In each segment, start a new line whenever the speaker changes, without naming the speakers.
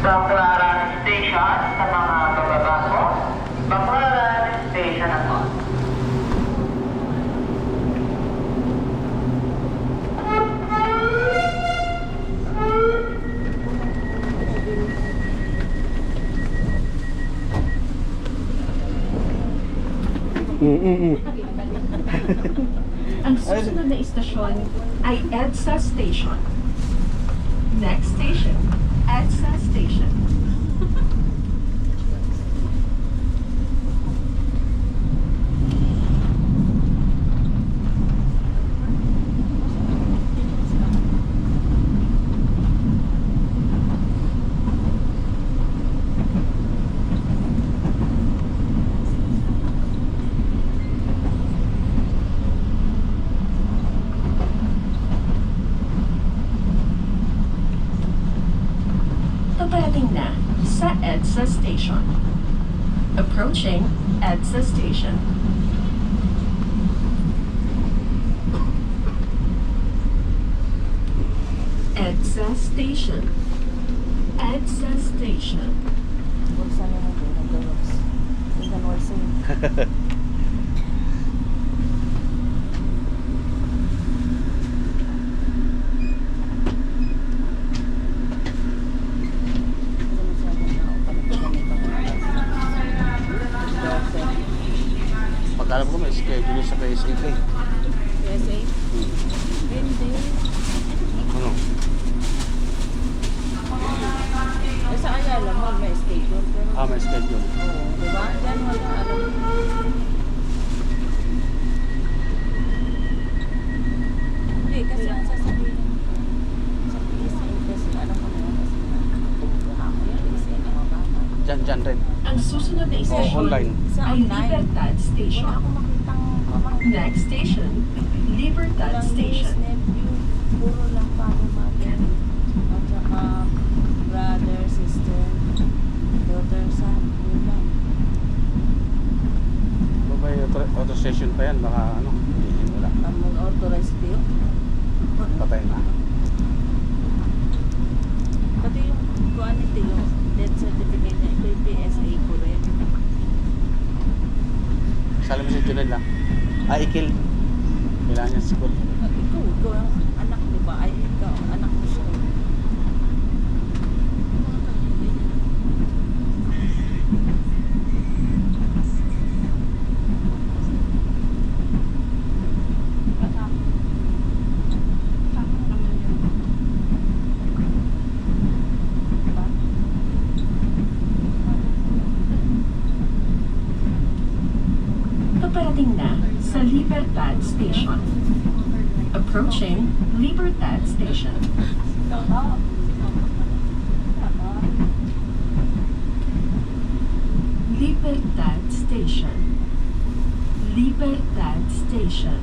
Baclaran Station sa mga bababa po. Baclaran Station na po.
Ang susunod na istasyon ay EDSA Station. Next station, EDSA Station. Paparating na sa EDSA Station. Approaching EDSA Station. EDSA Station. EDSA Station.
Bulsa na natin, nag-dogs. Tingnan mo sa
Pagkalam ko may schedule sa PSA ko eh.
PSA? Hindi.
Ano?
Eh, sa Ayala Mall may schedule. Pero,
May schedule.
oo, diba? Diyan wala alam. Hindi, kasi ang sasabihin sa PSA kasi alam ko na yun kasi kahapon yung PSA na mababa.
Dyan rin.
Ang susunod na istasyon
online.
Sa
ay
online.
Libertad
Wala
Station.
akong makitang pamangkin.
Next station, Libertad
Walang
Station.
niece, nephew, puro lang father, mother. At saka brother, sister, daughter, son, yun lang.
May auto station pa yan. Baka ano, hindi wala.
Ang mag-authorized bill.
Patay na.
Pati yung quantity, yung death certificate niya, ito yung PSA ko rin.
Sabi mo si Junel lang. Ikil. Kailangan niya sa school.
Ikaw ang anak, di ba? Ay, ikaw, anak mo siya.
Paparating na sa Libertad Station. Approaching Libertad Station. Libertad Station. Libertad Station.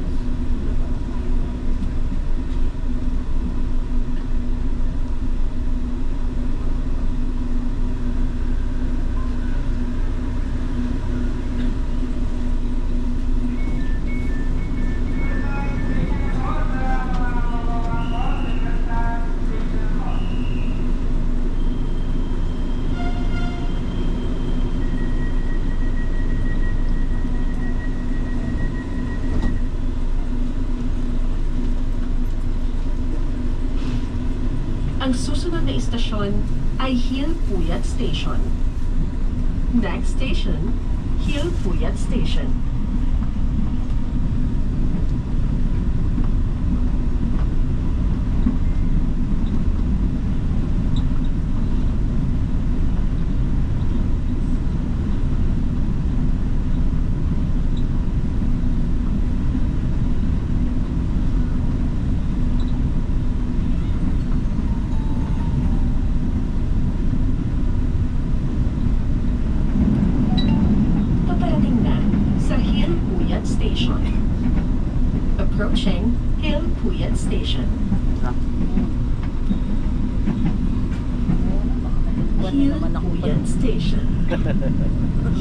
Ang susunod na istasyon ay Hilpuyat Station. Next station, Hilpuyat Station. Station. Approaching Hilpuyat Station. Hilpuyat Station.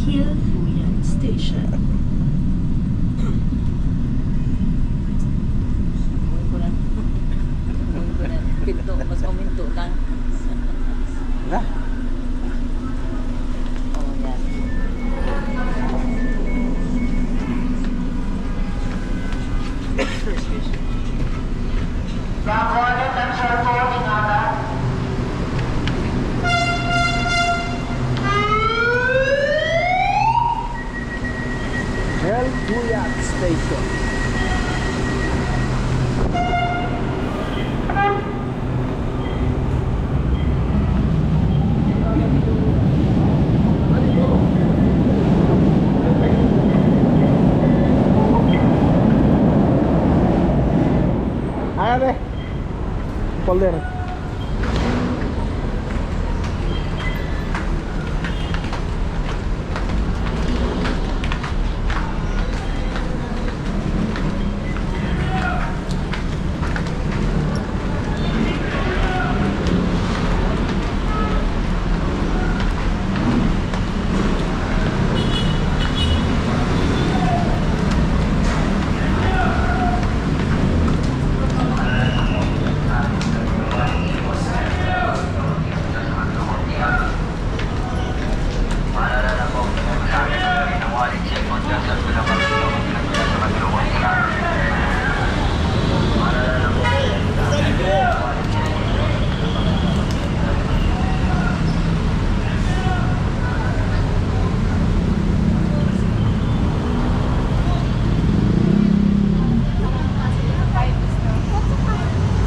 Hilpuyat Station.
Pinto, mas kuminto lang.
Wala. folder.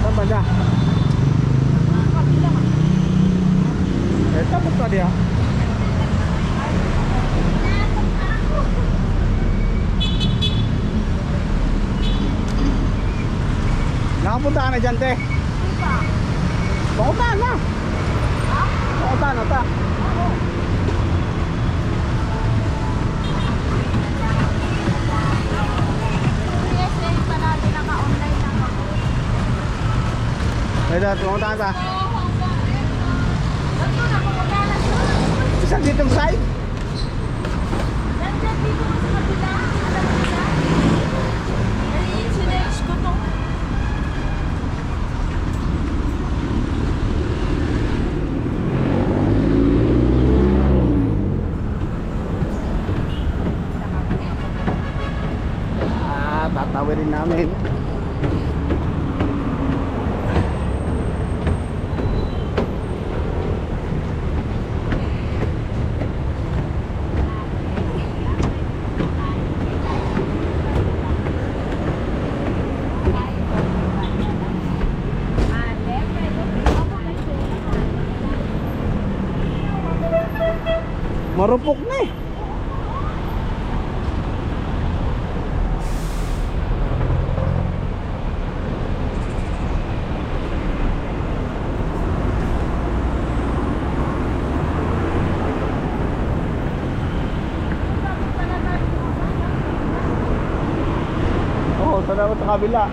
Saan ba siya? Eh, tapos pa dia. Nakapunta ka na dyan, te? Pakutaan na. Pakutaan na ta. Pwede, pakutaan ta. Isang ditong side? Tatawirin namin. Marupok na eh. Oo, salamat sa kabila.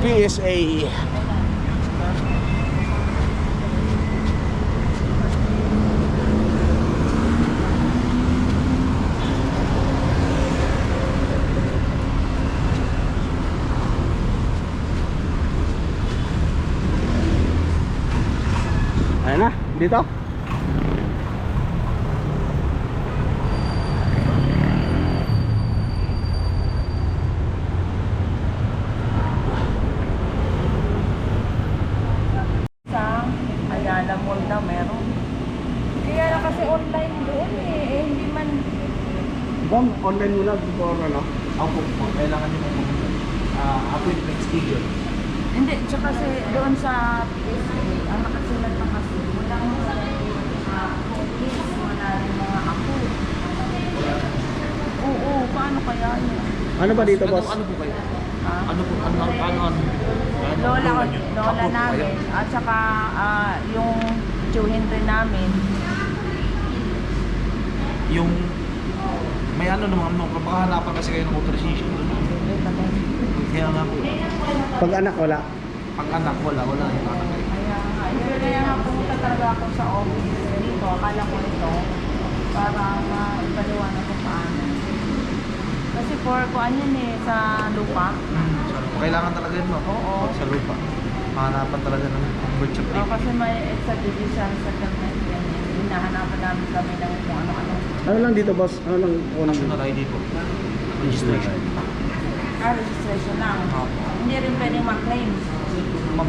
PSA. Ayan na, dito.
Ayala Mall na meron. Kaya na kasi online doon eh, hindi man.
Bang, online muna before ano?
Ako po, kailangan nyo mo appointment schedule.
Hindi, tsaka kasi doon sa PSA, ang nakasulat na kasi, wala mo sa kids, wala rin mga ako. Oo, paano kaya yun?
Ano ba dito, boss?
Ano po kayo?
Ha?
Ano po, ano
Lola
nyo?
lola
Apo,
namin,
kayo?
at saka yung tiyuhin rin namin.
Yung, may ano naman, baka hanapan kasi kayo ng authorization doon. Kaya nga po,
Pag anak, wala.
pag anak, wala yung anak.
Kaya nga pumunta talaga ako sa office dito. Akala ko ito para maipaliwanag ko paano. Kasi for kuan yan eh, sa lupa.
Kailangan talaga yun, no?
Oo.
Pag sa lupa. Mahanapan talaga ng birth
Oh,
certificate.
kasi may extradition settlement yan. Hinahanapan namin kami ng kung ano-ano.
Ano lang dito, boss? Ano lang unang
National ID po. Registration.
Registration lang.
Opo.
Hindi rin pwedeng mag-claim.
Ma'am,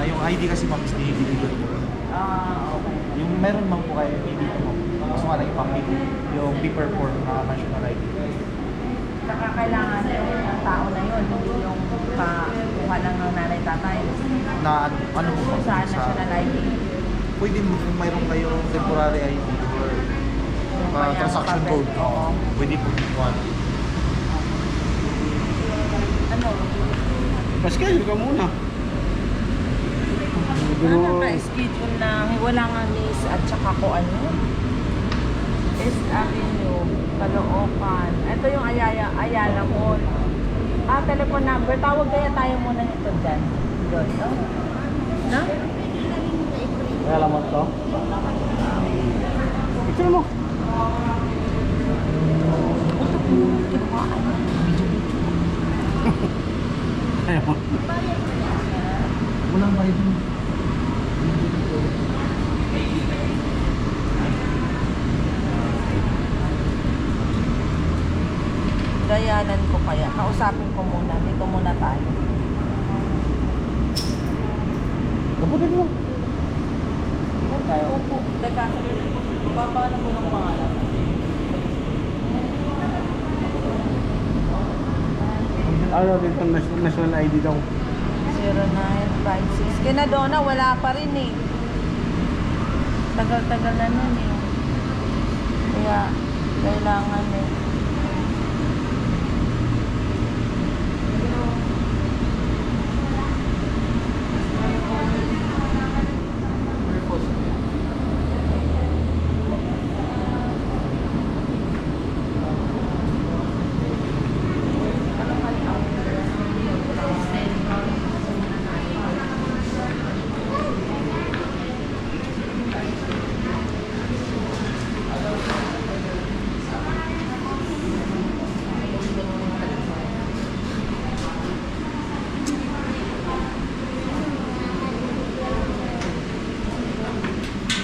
yung ID kasi ma'am is delivered po.
Okay.
Yung meron ma'am po kayo, hindi po ma'am. Gusto nga lang ipang-ID. Yung paper form na national ID.
Saka kailangan yung tao na yun, hindi yung kuha lang ng nanay-tatay.
Na ano po
Kung saan national ID.
Pwede mo kung mayroon kayong temporary ID or
Yung kanyang
transaction
papel.
code.
Oo.
Pwede po kuha.
Ano?
Pascal, ka muna.
Ano pa schedule na wala nga list at saka ko ano? East Avenue, Caloocan. Ito yung Ayala Mall. Telephone number. Tawag kaya tayo muna nito dyan. Doon, no? No?
Kaya lamang to. Picture mo. Ayaw mo.
Walang bayad mo.
Dayanan ko kaya. Kausapin ko muna. Dito muna tayo.
Kapatid mo.
Doon tayo. Upo. Teka. Baba na mo ng pangalan.
Ano dito, national ID daw.
0956. Kina Donna, wala pa rin eh. Tagal-tagal na nun eh. Kaya, kailangan eh.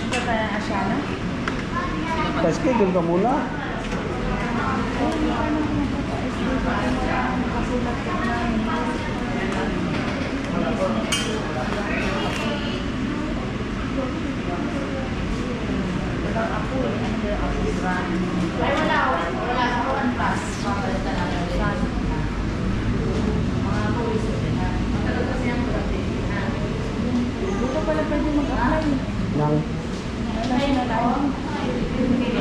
Ito tayo ang Asiana.
Pascal, doon ka muna.
Dito pala pwede mag-apply.
Nang
National ID.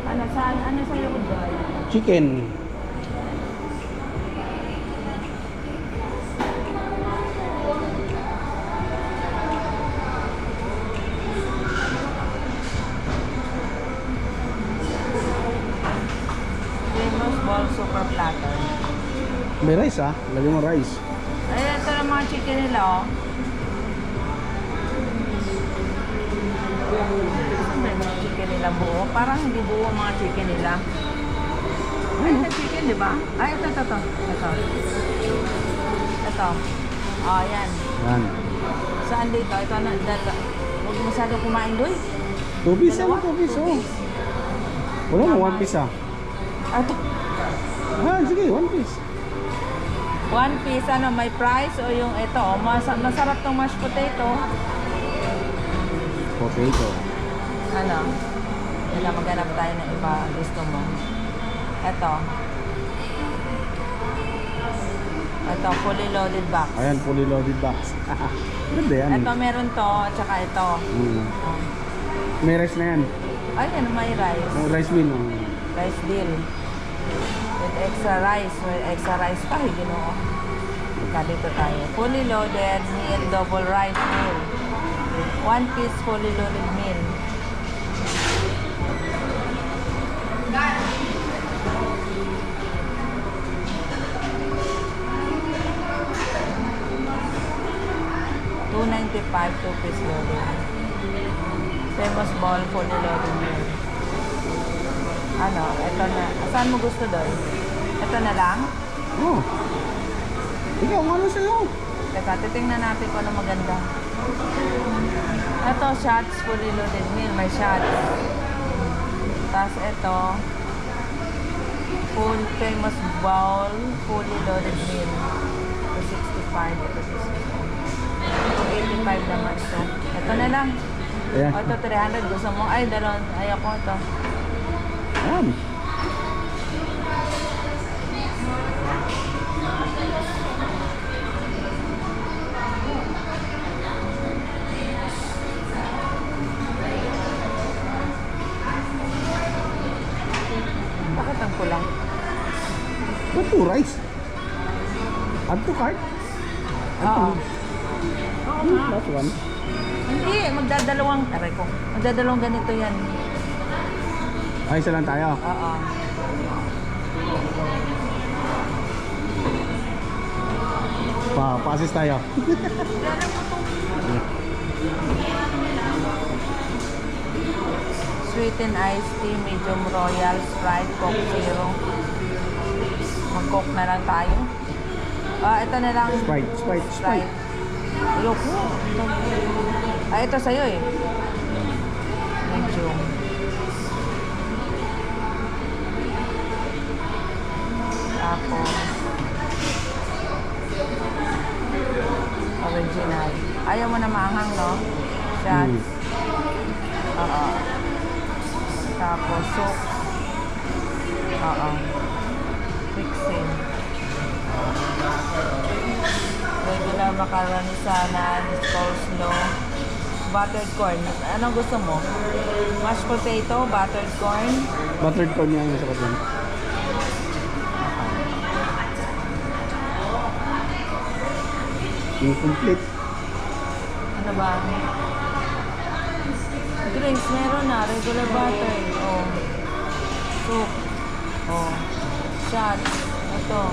Ano sa likod ba?
chicken.
Famous ball super platter.
May rice ah. Lagyan mo rice.
Ay, ito na mga chicken nila, oh. May mga chicken nila buo. Parang hindi buo ang mga chicken nila. Ay, ito chicken, di ba? Ay, ito. Ito. Oh, yan.
Yan.
Saan dito? Ito na, huwag masyado kumain doy.
2 piece ano? 2 piece oh. Wala mo 1 piece ah.
Ito.
Ah, sige, 1 piece.
One piece, ano, may price o yung ito, oh, masarap tong mashed potato.
Potato.
Ano? Wala, maghanap tayo ng iba. Gusto mo. Ito. Ito, fully loaded box.
Ayan, fully loaded box. Ganda yan.
Ito, meron to, at saka ito.
Mm. May rice na yan.
Ayan, may rice.
May rice meal. Oh.
Rice deal. With extra rice. With extra rice pa, ginoo. Dito tayo. Fully loaded meal, double rice meal. 1 piece fully loaded meal. $2.95, 2 piece loaded. Famous ball, fully loaded meal. Ano, ito na. Saan mo gusto doon? Ito na lang?
Oh. Ikaw, ano sa'yo?
Teka, titingnan natin kung ano maganda. Ito, shots, fully loaded meal. May shots. Tapos ito, full famous bowl, fully loaded meal. Ito 65, ito 65. 285 naman ito. Ito na lang.
Ayan.
O, ito 300. Gusto mo? Ay, dalawang. Ayoko ito.
Ayan.
Bakit ang kulang?
Ba't 2 rice? Add to cart?
Oo.
Last one.
Hindi, magdadalawang. Aray ko. Magdadalawang ganito yan.
Ay, isa lang tayo.
Oo.
Pa-assist tayo.
Sweet and iced tea, medium royal, Sprite, Coke Zero. Mag-Coke na lang tayo. Ito na lang.
Sprite.
Ayoko. Ito sa'yo eh. Medium. Tapos, original. Ayaw mo na maanghang, no? Shots. Oo. Tapos, soup. Oo. Fixing. Regular macaroni sana, coleslaw. Buttered corn. Anong gusto mo? Mashed potato, buttered corn.
Buttered corn niya yung sapat yan. Incomplete.
Ano ba? Drinks, meron na. Regular butter. Oh. Soup. Oh. Shots. Ito.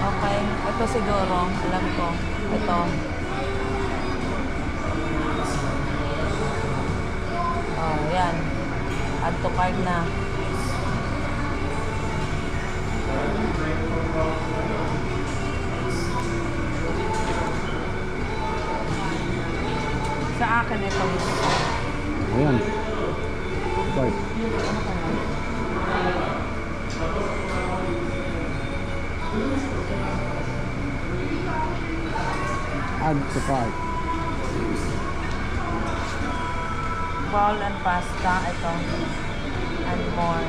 Okay. Ito siguro. Alam ko. Ito. Oh, yan. Add to cart na. Sa akin ito.
Ayan. Cart. Add to cart.
Bowl and pasta. Ito. And more.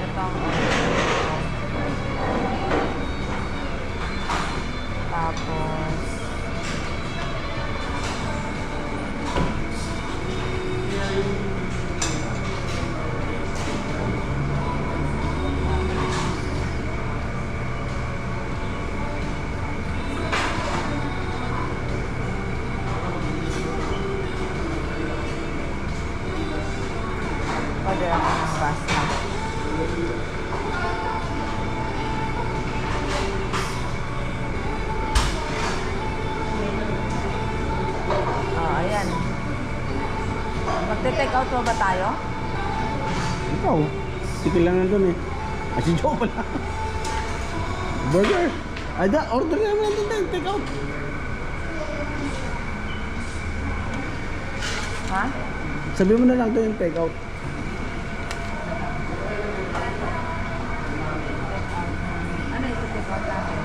Ito. Tapos order ako ng pasta. Ayan. Magte-take out ba tayo?
Ikaw. Tikil lang nandun eh. Ay, si Joe pala. Burger. Ay, order na naman nandun tayo. Take out.
Ha?
Sabi mo na lang ito yung take out.
Ano ito take out natin?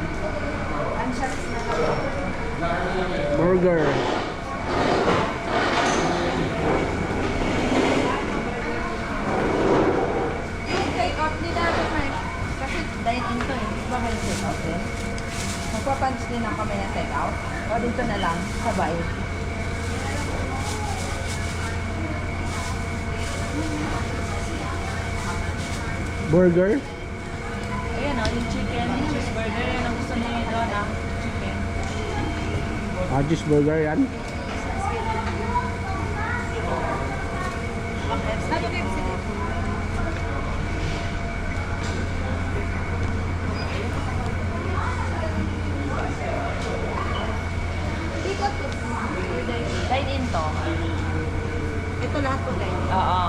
Unshots na lang.
Burger.
dito na lang. Sabay.
Burger?
Ayan o, yung chicken, cheeseburger. Yan ang gusto niya doon ah. Chicken.
Cheeseburger yan.
Dine-in to.
Ito lahat po guys.
Oo.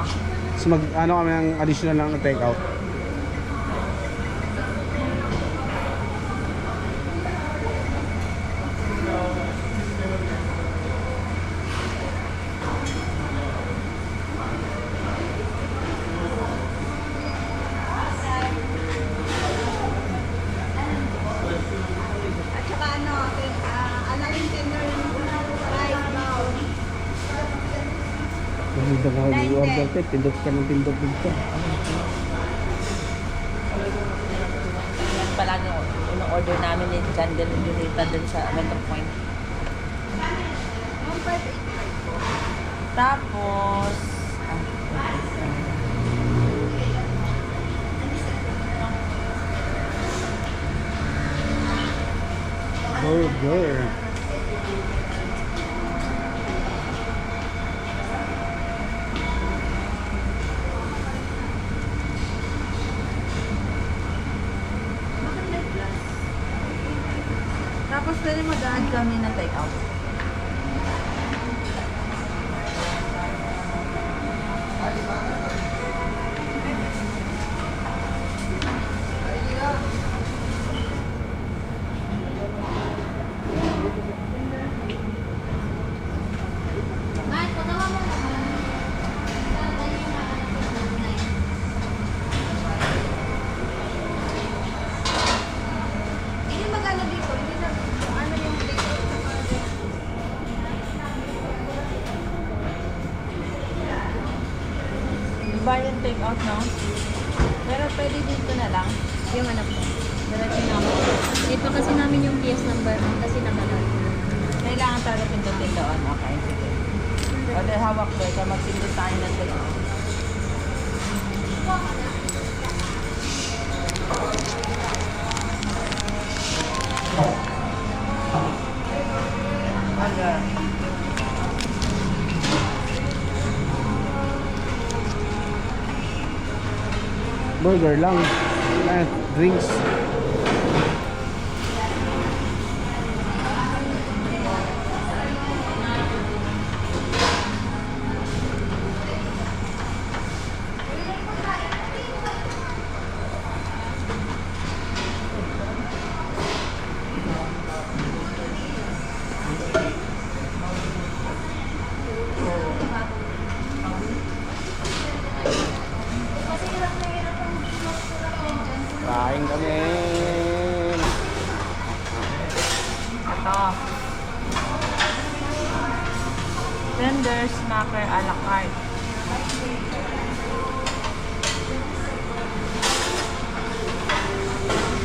So ano kami ng additional lang na take out.
At saka ano, alamin tender rice bowl.
Maganda ka mag-order tayo. Pindot ka ng pindot dito.
Yan palagi yung order namin ni John Del Lunita dun sa Metro Point.
1585 po.
Tapos,
Burger.
tapos pwede mag-add kami ng take out.
Hindi magano dito, hindi na ano yung dito sa mga
Iba yung take out, no? Pero pwede dito na lang.
yung ano po.
Diretso namin.
Ito kasi namin yung PS number kasi nakalagay.
Kailangan talaga pindutin doon. Okay, sige. O dahil hawak ko, ikaw magpindot tayo ng take out. Burger.
Burger lang. Drinks. Kain kami.
Ito. Tender snacker a la carte.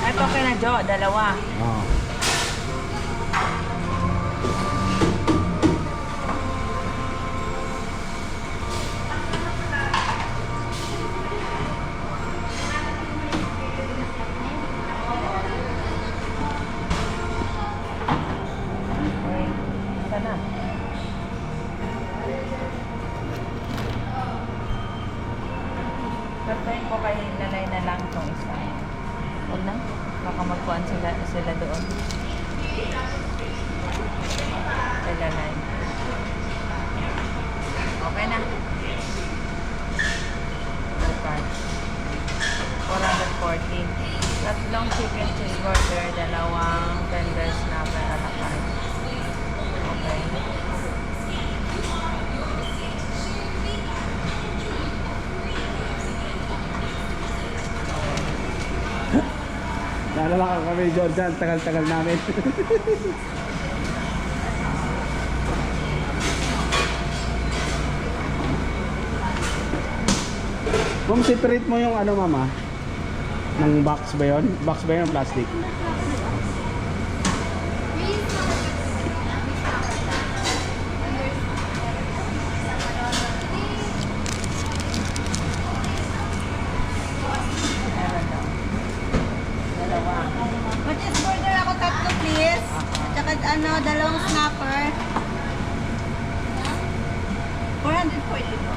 Ito kay na Jo, dalawa.
Oh.
Okay. Isa na. Patayin ko kay Lalay na lang itong isa. Huwag na. Baka magkuhan sila doon. Kay Lalay. Okay na. Okay. 440. Tatlong chicken cheeseburger, dalawang tender snapper a la carte. Okay.
Naalala ka kami, Jordan. Tagal-tagal namin. Ma'am, separate mo yung ano, mama? Ng box ba yun? Box ba yun ng plastic?
240 po.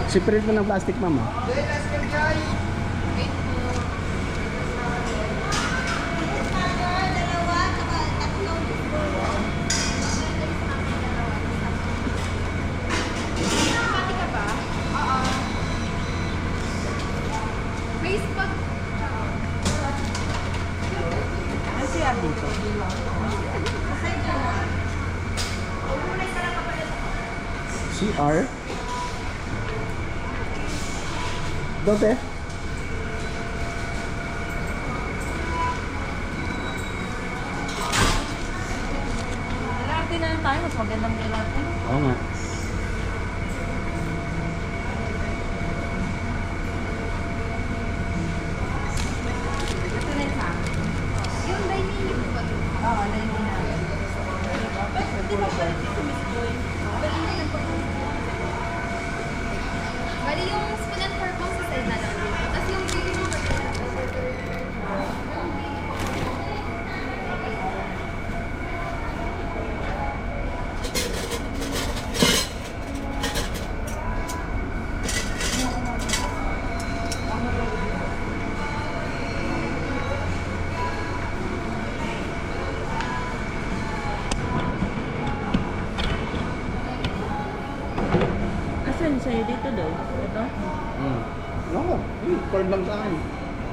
Separate mo ng plastic, mama.
Dalawa, saka tatlong. Pati ka ba? Oo. Facebook.
Ano siya dito?
CR. Dote.
Lalaki na lang tayo. Mas magandang lalaki.
Oo nga.
Ito na isa. Yung dining po ba?
Oo, dining na.
Di ba pala dito, Miss Boy? Bali na lang po. Bali yung spoon and fork po sa side na lang. Tapos yung bigay mo ba?
Asan sa'yo dito daw? Ito?
Oo. Corn lang sa akin.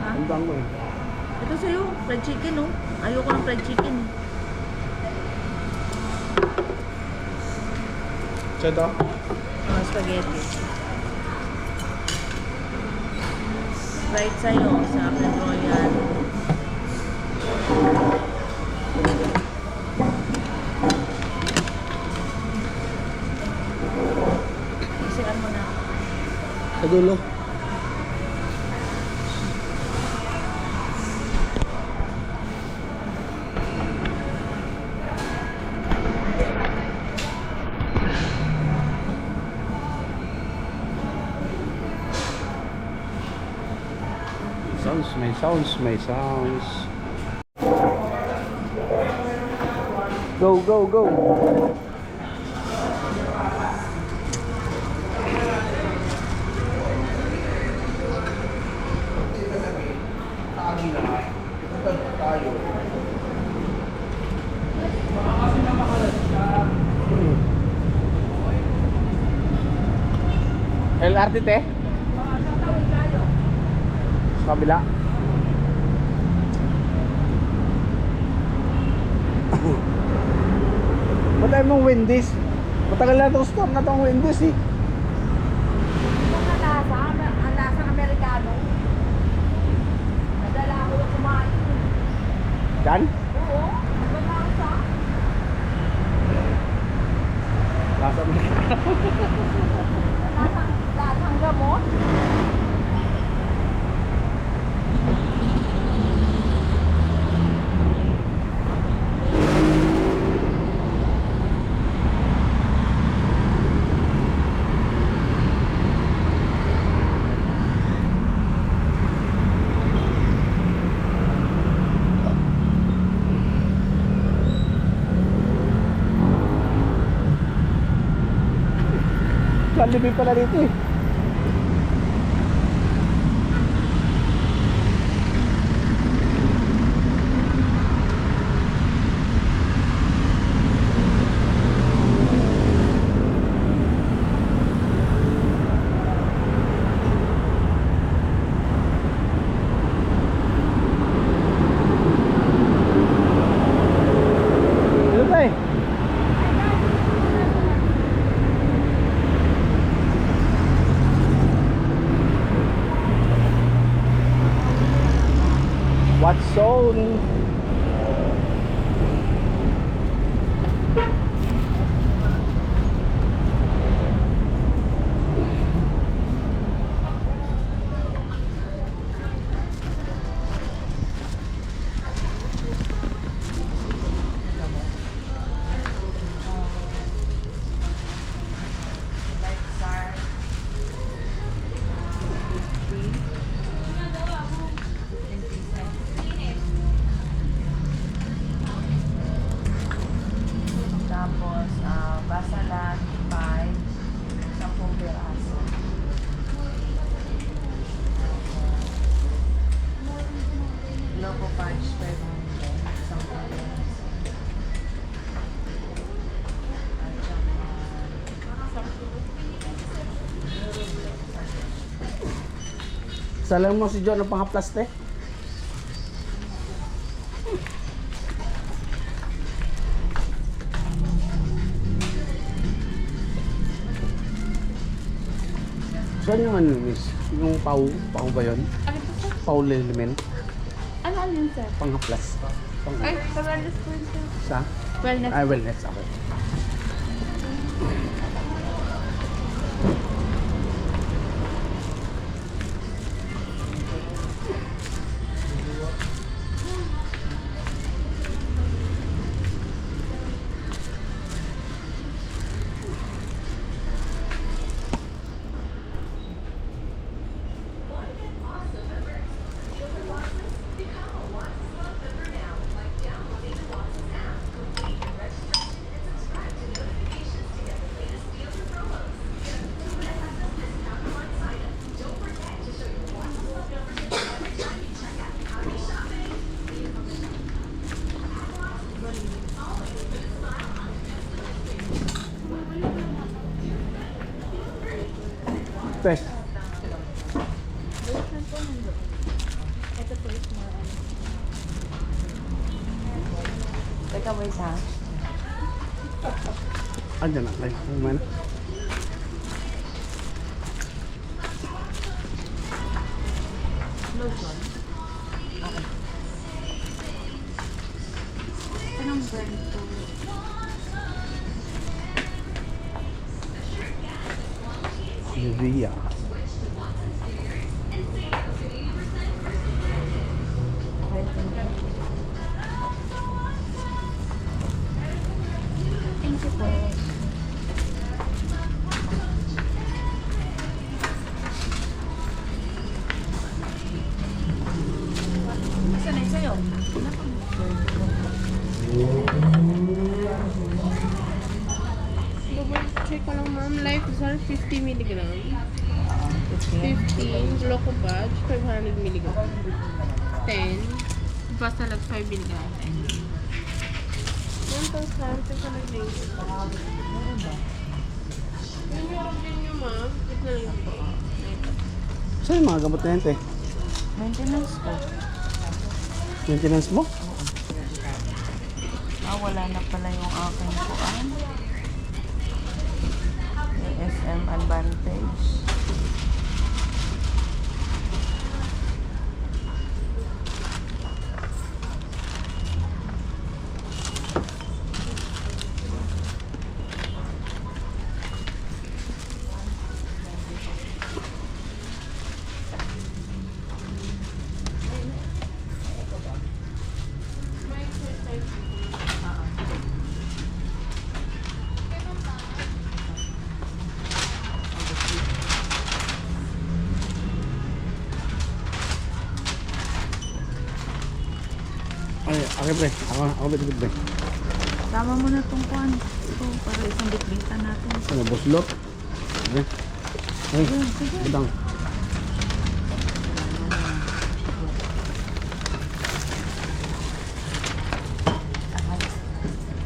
Ha?
Ang bango eh.
Ito sa'yo. Fried chicken, oh. Ayoko ng fried chicken.
Siya to?
Oh, spaghetti. Fried sa'yo. Sa akin, royal. Isian mo na.
Sa dulo. May sounds. Go, go, go. LRT te? Sa kabila. Ba't tayo mong Wendy's? Matagal na itong store na itong Wendy's eh.
Ang lasang Amerikano. Nadala ako yung kumain.
Dan?
Oo, ang lasa.
Lasa mo.
Lasang gamot.
Jollibee pala dito eh. Dito tayo. What zone? Salam mo si John ng pang-haplas, te. Saan yung ano, miss? Yung pau ba yun?
Ano po sir?
Pau Lilimen?
Ano yun sir?
Pang-haplas.
Ay, sa wellness po yun sir.
Sa?
Wellness.
Ay, wellness. Okay. Te.
Ito po is more ano.
Teka, wait ha.
Andyan na. Ay, kumana.
Lotion.
Anong brand po?
Nivea.
Okay, thank you.
Thank you po.
Sanay sa'yo.
Double check ko lang ma'am. Lifezar 50 mg.
15.
15. Glocobaj 500 mg. 10. Vastalag 5 mg. 1,000 sa nag-link. Yung meron din nyo ma'am. Ito na lang po.
Saan yung mga gamot na yan, te?
Maintenance ko.
Maintenance mo?
Wala na pala yung aking kuan. Yung SM Advantage.
Ay, okay, pre. Ako bitbit, pre.
Tama mo na itong kuan. Ito, para isang bitbitan natin.
Ano, buslot? Pre. Ay, budang.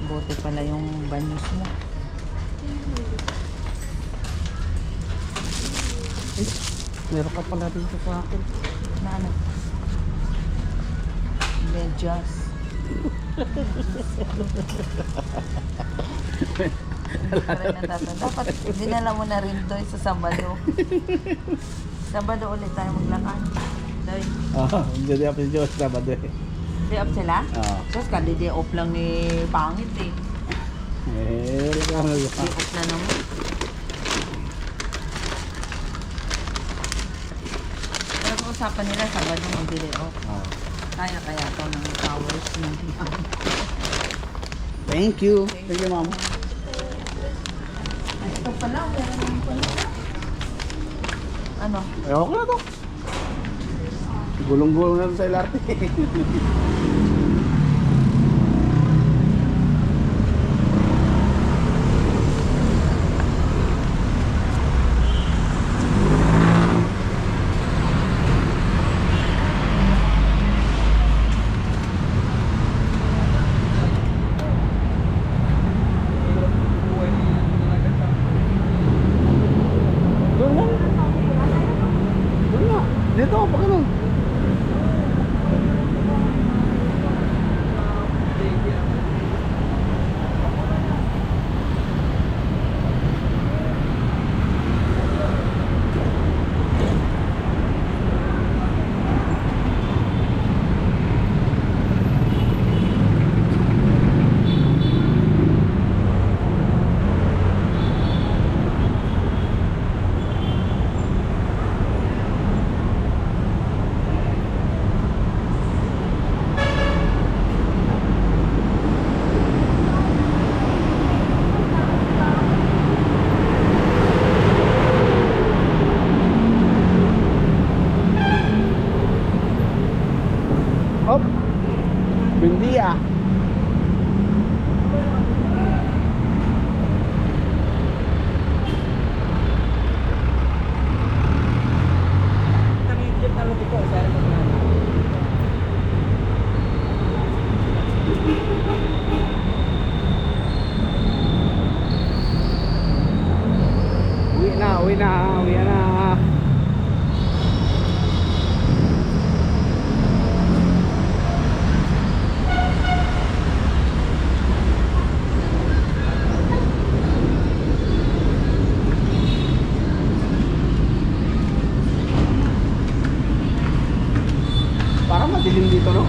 Buti pala yung banyos mo.
Meron ka pala dito sa akin.
Na ano? Medyas. Hindi pa rin natatan. Dapat dinala mo na rin doy sa Sabado. Sabado ulit tayo maglakad. Doy.
Jadi apa sih Diyos Sabado eh.
Day off sila?
Oo.
Diyos ka, day off lang ni Pangit eh.
Reklamo
Day off na naman. Pero kung usapan nila, Sabado mag-day off. Kaya to ng towers ng
Thank you. Thank you, ma'am.
ito pala, meron naman pala. Ano?
Eh, okay na to. Gulong-gulong na to sa LRT. Doon nga. Dito, mo. Hop. Bindiya. Uwi na, uwi na, uwi na. Parang madilim dito, no?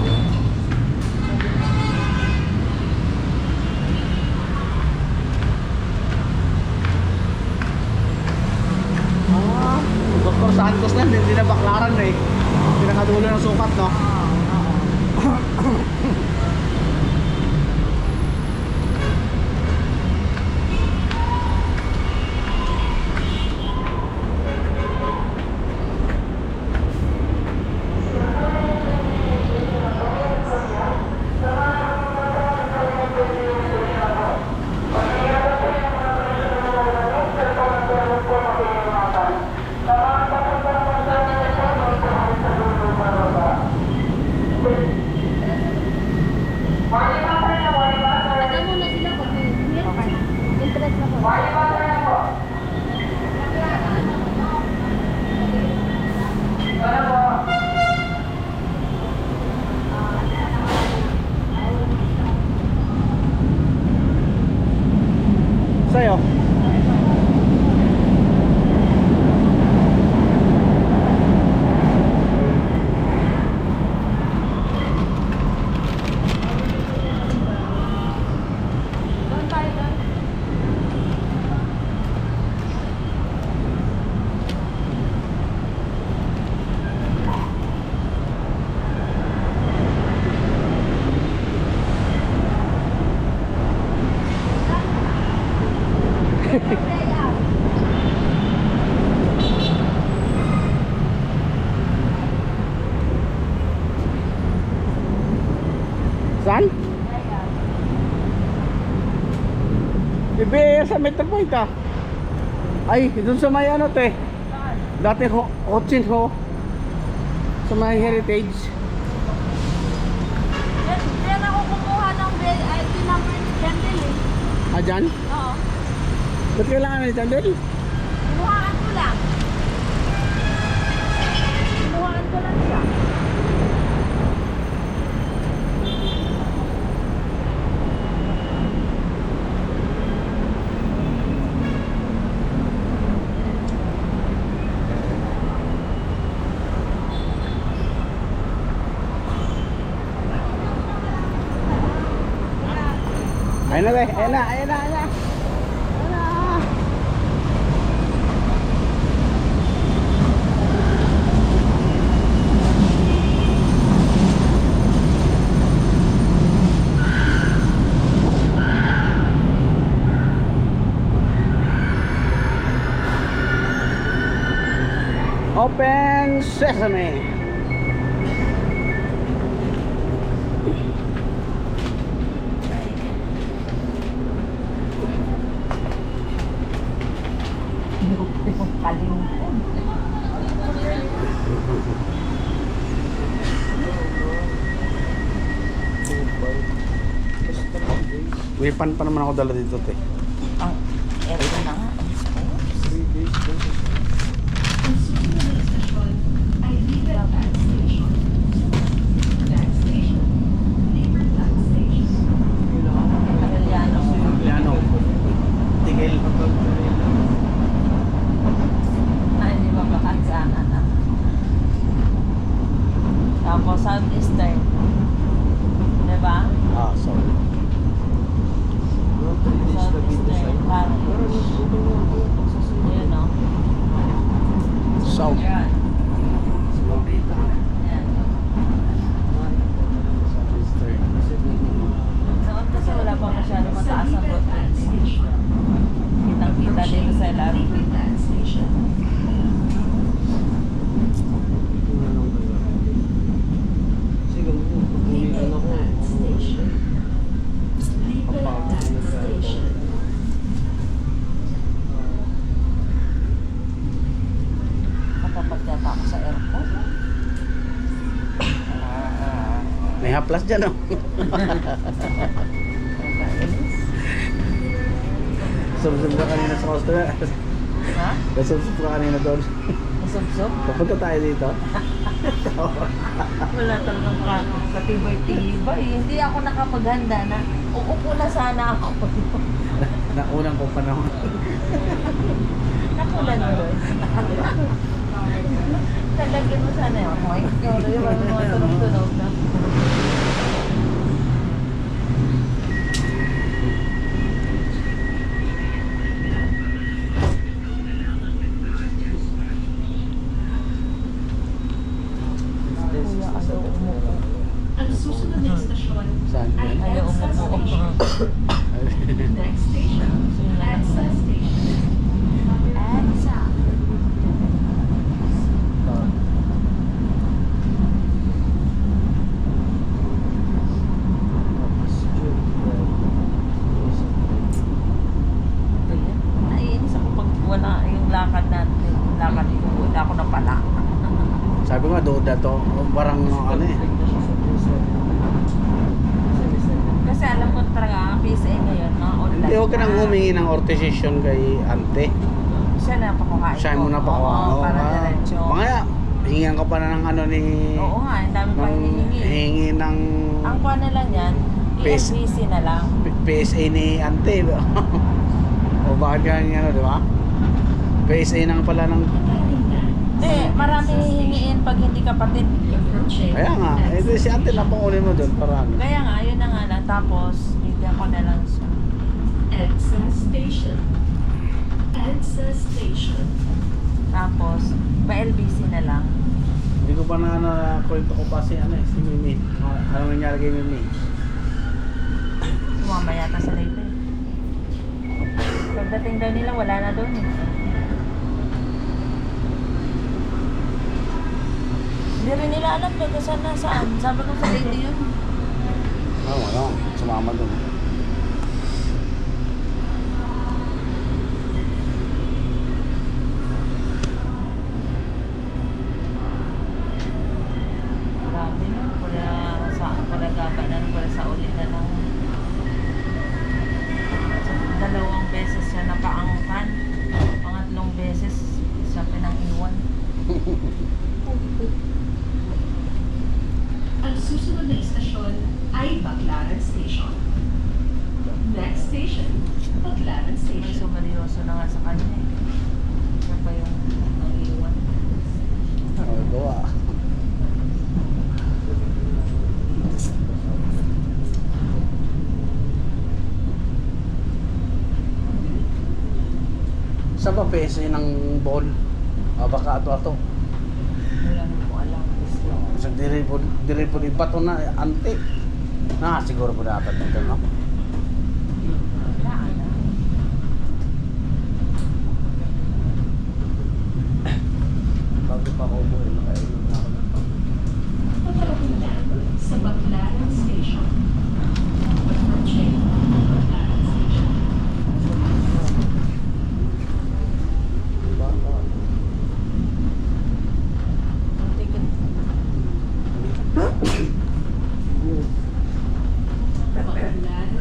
Dr. Santos na, hindi na baklaran eh. Pinakadulo ng sukat, no?
Ano muna sila ko? Okay. Interest na po.
Sa'yo.
Doon tayo doon.
Saan? Bibi, sa Metro Point ah. Ay, dun sa may ano te. Dati Hotchin ho. Sa may Heritage.
Diyan ako kumuha ng ID number ni Candle eh.
Ah, dyan?
Oo.
Ba't kailangan na dyan din?
Kumuhaan ko lang. Kumuhaan ko lang siya.
Ayun na be, ayun na, ayun na, ayun na. Ayun na. Open Sesame. May pan pa naman ako dala dito, te.
Ang area na nga.
Consumer station, ID Belfast.
South.
Yan. Yan. Noon kasi wala pa masyado mataas ang road rate. Kitang-kita dito sa LRT. Matapat yata ako sa airport.
May haplas dyan, oh. Sumsum ka kanina sa customer.
Ha?
Sumsum ka kanina doon.
Masubsob?
Papunta tayo dito.
Wala talagang katibay-tibay. Hindi ako nakapaghanda na uupo na sana ako.
Naunang ko pa naman.
Nakulan mo rin. Talagyan mo sana yun. Okay, ikaw na yung mga tunog-tunog na. Kuya, ayaw umupo.
Ang susunod na istasyon
Saan
ay
yan?
Ayaw
EDSA
umupo.
Station. Next station, EDSA Station. EDSA.
Naiinis ako pag wala yung lakad natin. Yung lakad ko, wala ako na pala.
Sabi ko nga, duda to. Parang ano eh.
Kasi alam ko talaga, ang PSA ngayon, mga online.
Hindi, huwag ka nang humingi ng ortization kay ante.
Siya na pakukain
Siya mo na pa ko.
Oo, para diretso.
Mga hingihan ka pa na ng ano ni...
Oo nga, ang dami pang
ng
hinihingi.
hingi ng
Ang kuha na lang yan,
Face.
ESBC na lang.
PSA ni ante. O bakit ganyan ano, di ba? PSA nang pala ng...
Hindi, marami hihingiin pag hindi kapatid.
Approaching
Kaya nga, eh, si ante napangunin mo doon para ano.
Kaya nga, yun na nga lang. Tapos, bigyan ko na lang siya.
EDSA Station. EDSA Station.
Tapos, pa-LBC na lang.
Hindi ko pa na kwento ko pa si ano eh, si Mimi. Ano nangyari kay Mimi?
Sumama yata sa Leyte. Pagdating daw nila, wala na doon. Hindi rin nila alam kung saan nasaan. Sabi ko sa Leyte yun.
Wala. Sumama doon.
Grabe no. Pala gaba na pala sa ulit na lang. So, 2 beses siya napaangkan. Pangatlong beses siya pinang-iwan.
Ang susunod na istasyon ay Baclaran Station. Next station, Baclaran
May
Station.
sumeryoso na nga sa kanya eh. Siya pa yung nang-iwan.
Oh, gawa. Saan ba PSA ng ball? Baka ato-ato.
Wala na po alam.
So, diri po ibato na ante. Siguro po dapat dito, no?
Wala na.
Bago pa ako buhay, nakainom na ako.
Papapunta sa Baclaran Station. Approaching Baclaran Station.
Yung ticket.
Baclaran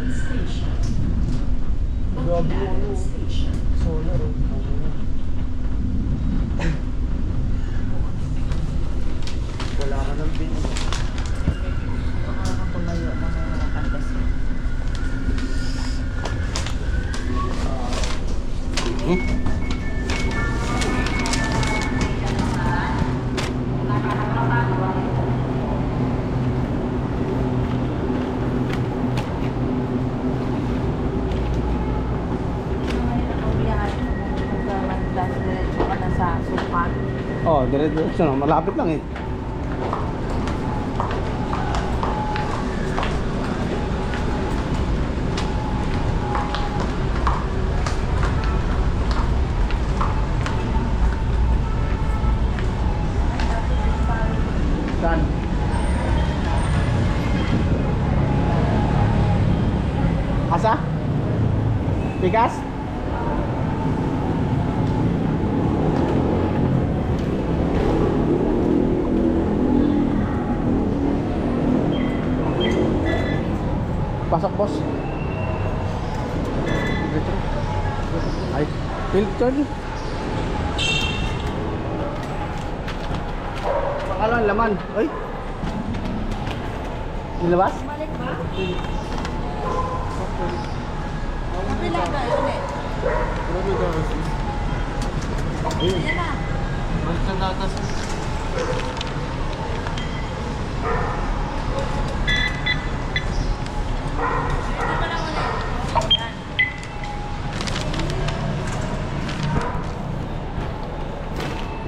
sa Sukat.
Oh, diretso na. Malapit lang eh. Saan? Asa? Bigas? Pasok, boss. Dito. Ay, filter. Pangalan, laman. Ay. Nilabas?
Kapila ba yun eh? Ayan na.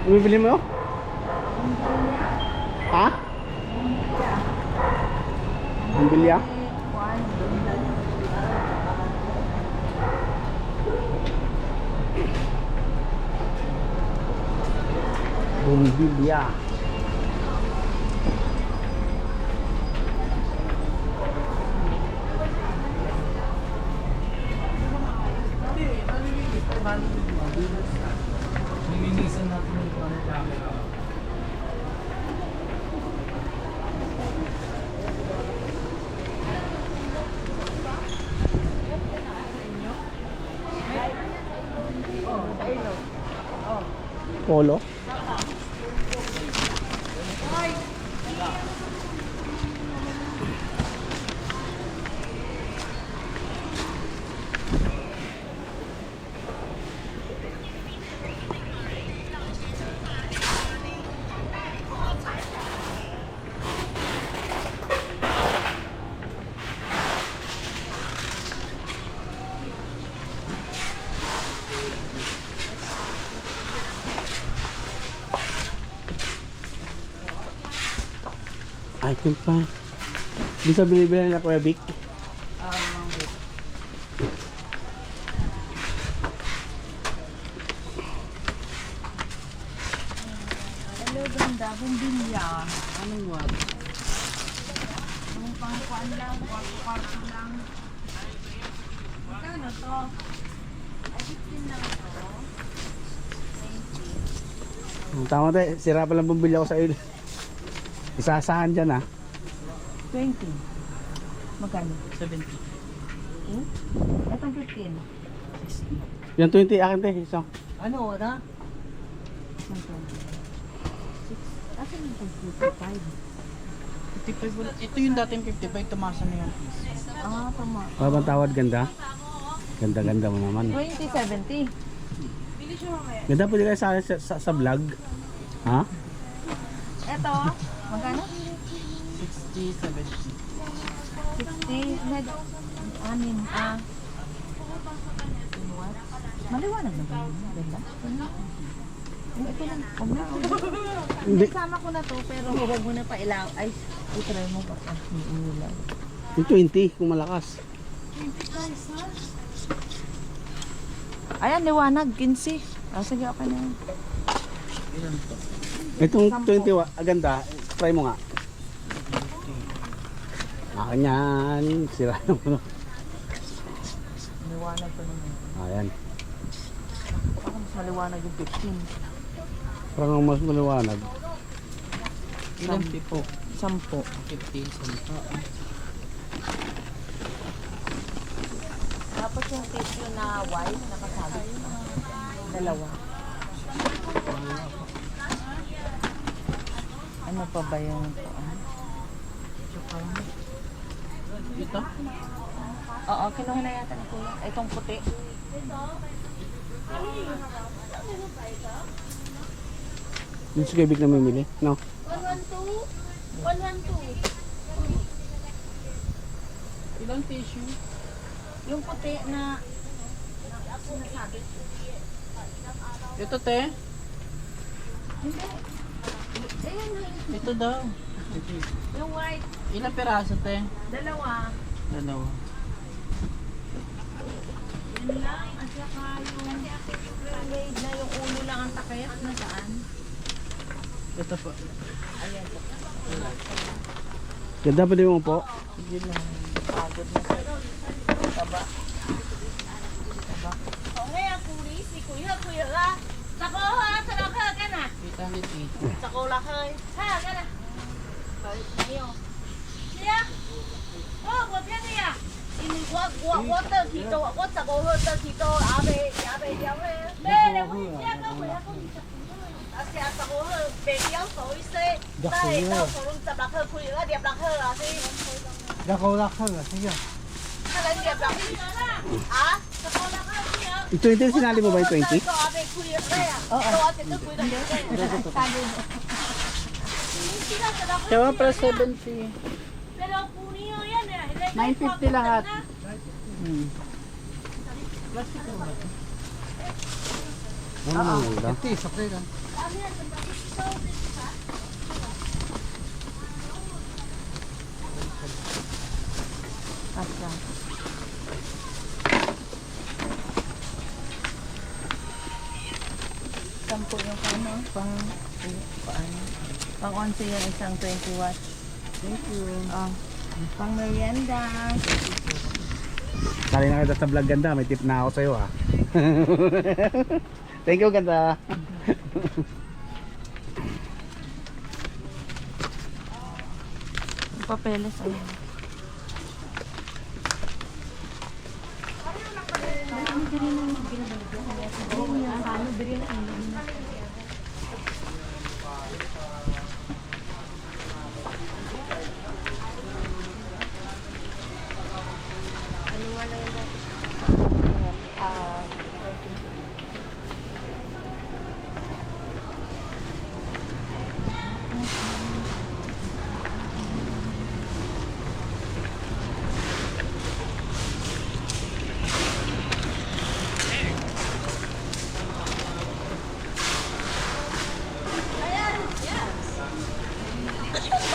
Bibili mo? Ha? Bumbilya? Bumbilya.
Lilinisan natin yung camera.
Polo? Ay, kung pa. Di sa binibili na Kuya Vic.
Hello, ganda. Bumbilya. Anong wag? Anong pangkuan lang? Kwarto lang. Magkano to? Ay, 15 lang to.
Tama tayo, sira pa lang bumili ako sa iyo. Isasahan dyan ah.
20. Magkano?
70.
Itong 15.
Yan 20 akin tayo. So,
Ano, wala? Saan to? 6. Asan yung 55?
55 wala. Ito yung dating 55, tumasa na yung piece.
Ah, tama.
mabang tawad ganda. Ganda-ganda mo naman.
2070.
Ganda pwede kayo sa vlog. Ha?
Ito, magkano?
60, 70.
60. Anin. Maliwanag na ba yun? Ganda? Ito lang. Huwag na.
Hindi.
Sama ko na to, pero huwag mo na pa ilaw. Ay, itry mo pa. Ilaw.
Yung 20 kung malakas.
Ayan, liwanag. 15. Sige, okay na yun.
Ilan to?
Itong 20 ganda. Try mo nga. Akin yan. Sira naman.
Liwanag pa naman.
Ayan.
Ako mas maliwanag yung 15.
Parang mas maliwanag.
Ilan po?
10.
50, 10.
Tapos yung tissue na white, nakasabit na. Dalawa. Ano pa ba yung
Ito?
Oo, kinuha na yata ni Kuya. Itong puti.
Dito si Kevik na mamili. No?
112? 112.
Ilang tissue?
Yung puti na sinasabit.
Ito te?
Ito daw.
Yung white,
Ilang piraso, te?
dalawa.
Dalawa.
Yan lang. At saka yung made na yung ulo lang ang takip. Nasaan?
Ito po.
Ayan po.
Ganda pa din mo po.
Sige lang. Pagod na sa taba.
Ngayon, kulis, si kuya, kuya ka. Sako ha, sarap ha, ka na.
880.
Sako lang ha, ha, ka na. Ngayon. Siya? Oh, 我骗你呀！我登记到，我十五号登记到阿妹了诶。咩？你我只个回来讲啊，是啊，15號白表數一些，但係到可能16號開啊，16號啊先。
Gako-gako, sige.
可能16號啊，16號先啊。
Ito, sinali mo ba yung 20?
Ito abe kuya kaya. Oo. Ito ate ko kuya kaya.
Kaya para 70.
Pero puniyo yan eh.
950 lahat.
Ito, sakay lang.
Asa. Sampo yung ano, pang 11 yung isang 20 watts.
Thank you.
Pang merienda.
Sali na kita sa vlog, ganda. May tip na ako sa'yo, ah. Thank you, ganda.
Papeles ano.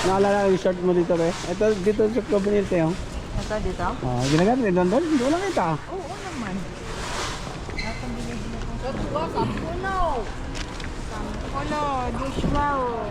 Naalala yung short mo dito, be? Ito, dito short ko binili tayo.
Ito dito?
Oh, ginagamit rin doon. Doon lang kita.
Oo naman.
Polo, dishwao.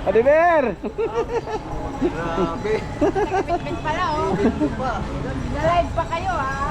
Adiber!
Bitbit pala oh. Na-live pa kayo ha.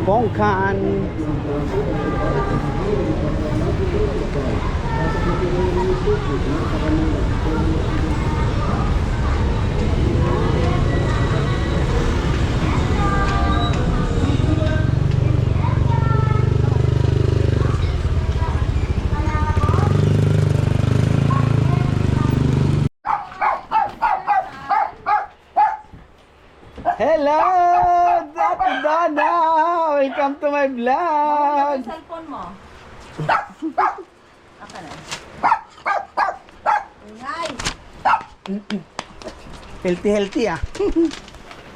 Pongkan. Yan!
Yung cellphone mo. Aka na.
Ingay.
Healthy ah.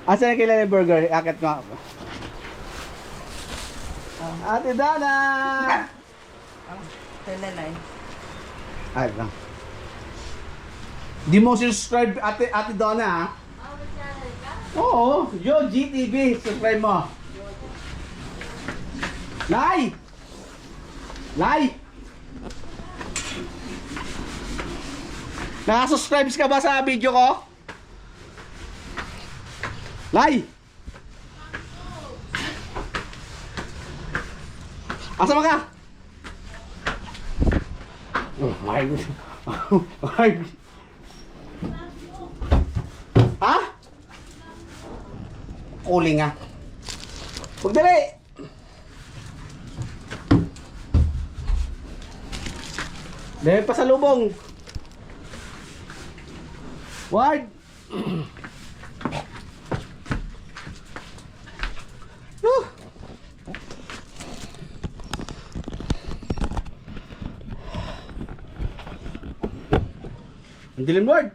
Asa na kilala yung burger? Akit mo ako. Ate Dana!
Telalay.
Ay lang. Di mo subscribe Ate Dana ha? Oo, Yo GTV, subscribe mo. Lai! Nakasubscribe ka ba sa video ko? Lai! Asa ka? Oh my God. Oh my God. Ha? Kuling nga. Pagdali! Dahil pasalubong. Ward! Ang dilim, Lord.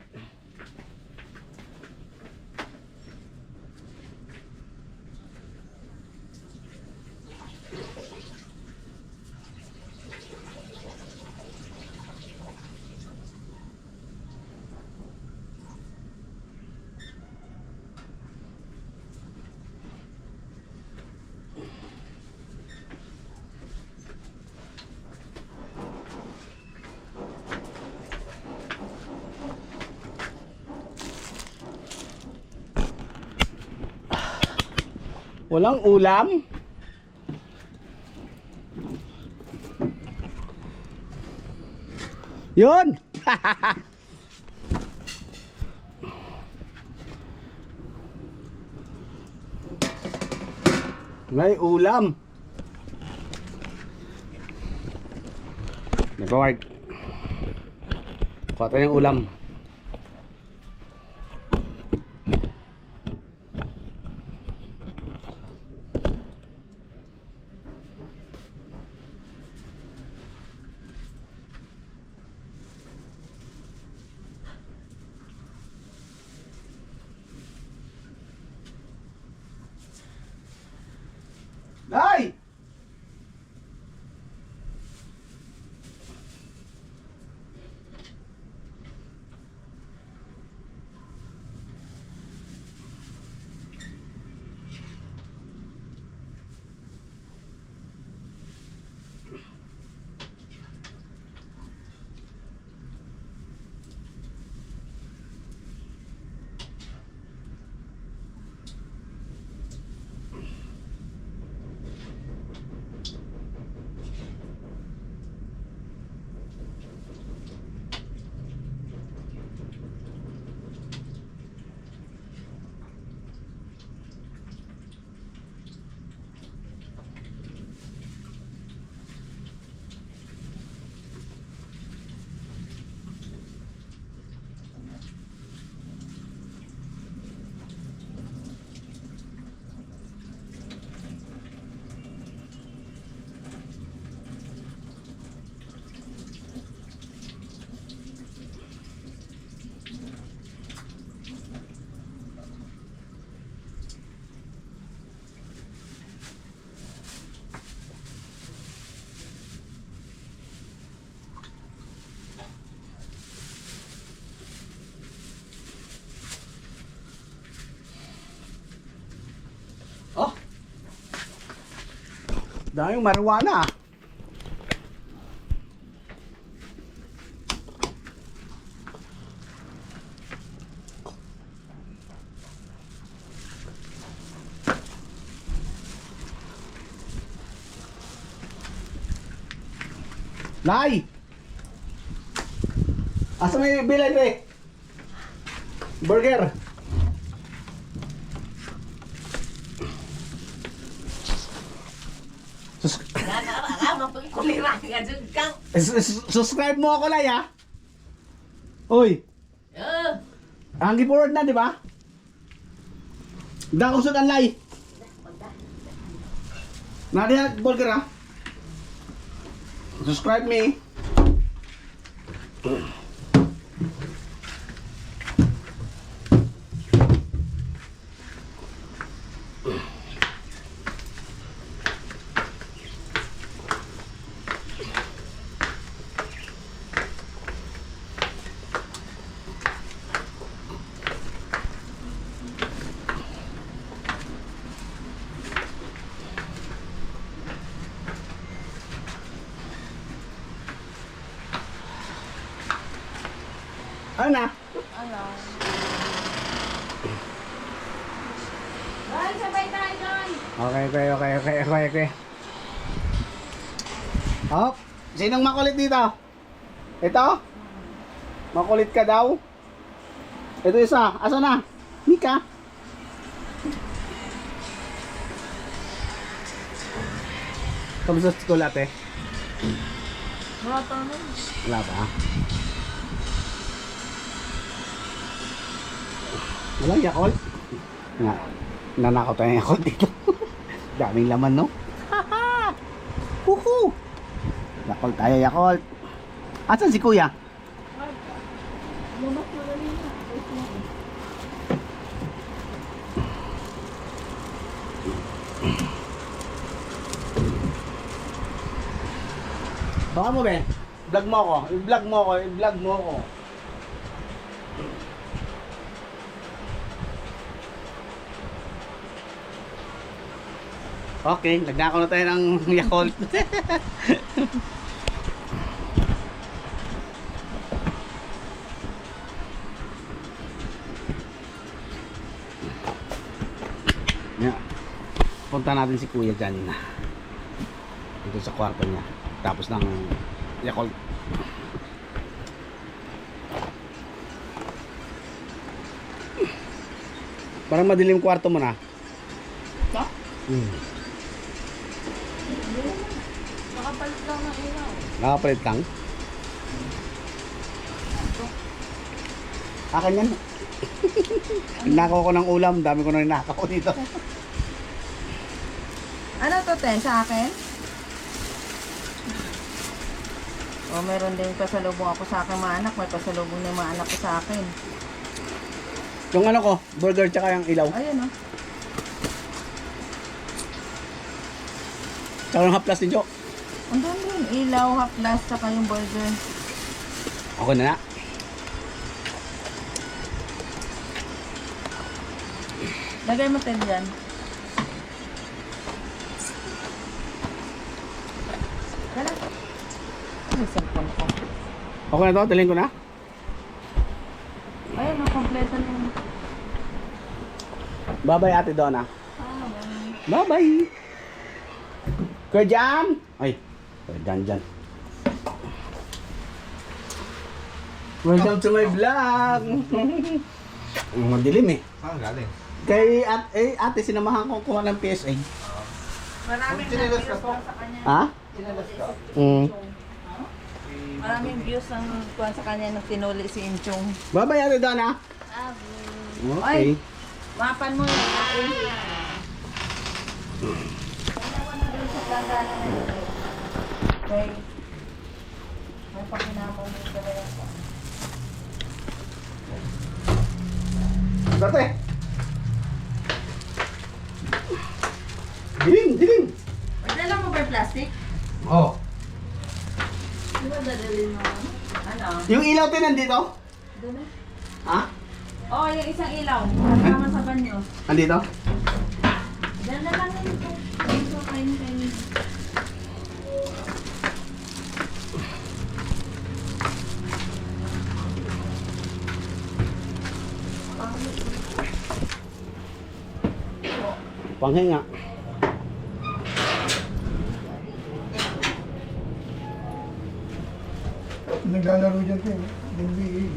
Walang ulam? Yun! May ulam. Nag-work. Kuha tayo ng ulam. Nay! Daming marijuana. Nay! Asa may bilay pre? Burger. Subscribe mo ako, Lay, ha? Uy. Ang forward na, di ba? Dang usod ang Lay. Nadiha burger, ha? Subscribe me. Ano na?
Ay, sabay tayo doon.
Okay. Hop, sinong makulit dito? Ito? Makulit ka daw? Ito isa, asa na? Mika? Kamusta sa school ate? Wala pa? Walang Yakult? Nga, nanakaw tayo ng Yakult dito. Daming laman, no? Haha! Huhu! Yakult tayo, Yakult. Asan si kuya? Baka mo, be? Vlog mo ako. I-vlog mo ako. Okay, nagnakaw na tayo ng Yakult. Yeah. Punta natin si kuya dyan. Dito sa kwarto niya. Tapos ng Yakult. Parang madilim kwarto mo na.
Nakapalit lang ng ilaw.
Nakapalit lang? Akin yan. Nakaw ko ng ulam. Dami ko na ninakaw dito.
Ano to, Ten? Sa akin? O, meron din pasalubong ako sa akin mga anak. May pasalubong ng mga anak ko sa akin.
Yung ano ko, burger tsaka yung ilaw.
Ayun, o.
Tsaka yung haplas ni Jo.
Ang dami yun. Ilaw, haplas, saka yung burger.
Ako na na.
Lagay mo, Ten, dyan. Dala. Ano yung cellphone ko?
Okay na to, dalhin ko na.
Ayun, kompleto na yun.
Bye-bye ate Donna. Bye-bye. Kuya Jan. Ay, Kuya Jan dyan. Welcome to my vlog. Madilim eh.
Saan galing?
Kay ate sinamahan ko kuha ng PSA.
Maraming
Chinelas ka
views
po?
sa kanya.
Ha?
Sinalas ka?
Maraming views ang kuha sa kanya nung tinuli si Inchong.
Bye-bye ate Donna. Okay.
Mapan mo yun. Okay. May pakinamang mo ka na yan.
Dati. Dilim.
Dala mo ba yung plastic?
Oh.
Di ba dadalhin mo? Ano?
Yung ilaw din nandito?
Dala?
Ha?
Oo, yung isang ilaw. Kasama sa banyo.
Nandito?
Dala lang yun ito. Ito, kain.
Panghinga.
Naglalaro dyan kayo. NBA.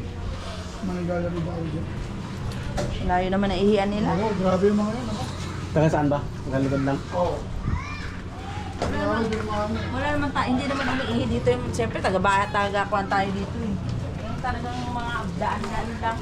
Mga naglalaro ba ako dyan?
Layo naman na ihian nila.
Oo, grabe yung mga yan.
Taga saan ba? Nagaligod lang.
Oo. Naglalaro dyan mga ano.
Wala naman hindi naman kami ihi dito. Siyempre, taga-kuhan tayo dito eh. Yung talagang mga daan-daan lang.